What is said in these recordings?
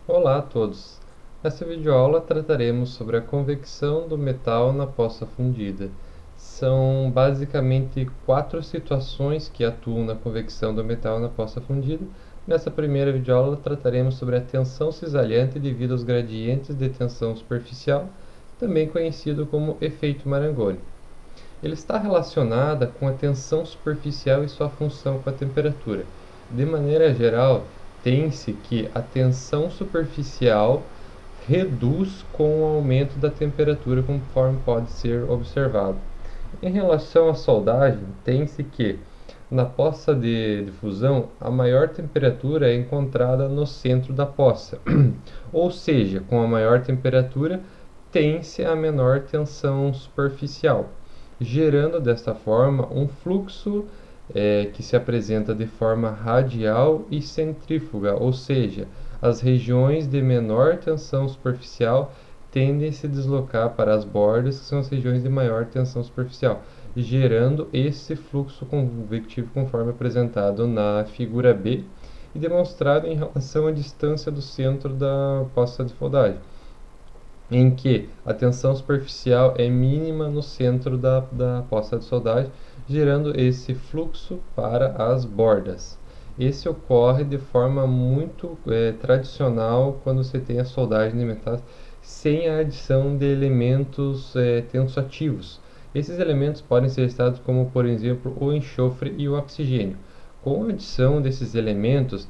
Olá a todos! Nesta videoaula trataremos sobre a convecção do metal na poça fundida. São basicamente 4 situações que atuam na convecção do metal na poça fundida. Nessa primeira videoaula trataremos sobre a tensão cisalhante devido aos gradientes de tensão superficial, também conhecido como efeito Marangoni. Ele está relacionada com a tensão superficial e sua função com a temperatura. De maneira geral, tem-se que a tensão superficial reduz com o aumento da temperatura, conforme pode ser observado. Em relação à soldagem, tem-se que na poça de fusão a maior temperatura é encontrada no centro da poça, ou seja, com a maior temperatura tem-se a menor tensão superficial, gerando desta forma um fluxo que se apresenta de forma radial e centrífuga, ou seja, as regiões de menor tensão superficial tendem a se deslocar para as bordas, que são as regiões de maior tensão superficial, gerando esse fluxo convectivo conforme apresentado na figura B e demonstrado em relação à distância do centro da poça de soldagem, em que a tensão superficial é mínima no centro da poça de soldagem, gerando esse fluxo para as bordas. Esse ocorre de forma muito tradicional quando você tem a soldagem de metais sem a adição de elementos tensoativos. Esses elementos podem ser listados como, por exemplo, o enxofre e o oxigênio. Com a adição desses elementos,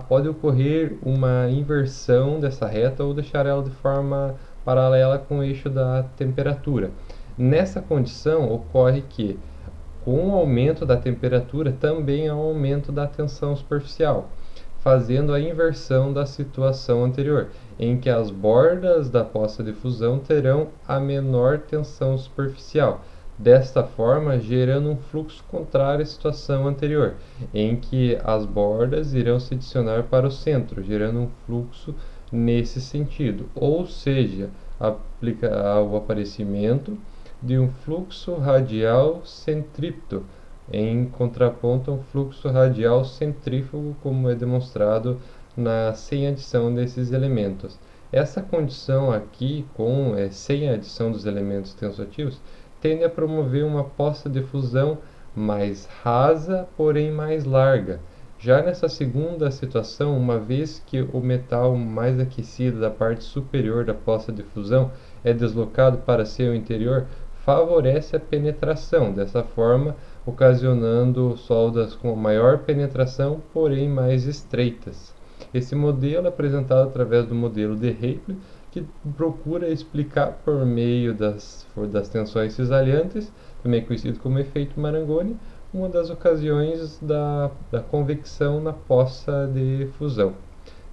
pode ocorrer uma inversão dessa reta ou deixar ela de forma paralela com o eixo da temperatura. Nessa condição, ocorre que, com o aumento da temperatura, também há um aumento da tensão superficial, fazendo a inversão da situação anterior, em que as bordas da poça de fusão terão a menor tensão superficial, desta forma gerando um fluxo contrário à situação anterior, em que as bordas irão se adicionar para o centro, gerando um fluxo nesse sentido, ou seja, aplica o aparecimento de um fluxo radial centrípeto, em contraponto a um fluxo radial centrífugo, como é demonstrado sem adição desses elementos. Essa condição aqui, sem a adição dos elementos tensoativos, tende a promover uma poça de fusão mais rasa, porém mais larga. Já nessa segunda situação, uma vez que o metal mais aquecido da parte superior da poça de fusão é deslocado para seu interior, favorece a penetração, dessa forma ocasionando soldas com maior penetração, porém mais estreitas. Esse modelo é apresentado através do modelo de Haefele, que procura explicar por meio das tensões cisalhantes, também conhecido como efeito Marangoni, uma das ocasiões da convecção na poça de fusão.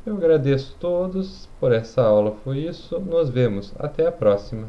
Eu agradeço a todos por essa aula, foi isso, nos vemos, até a próxima.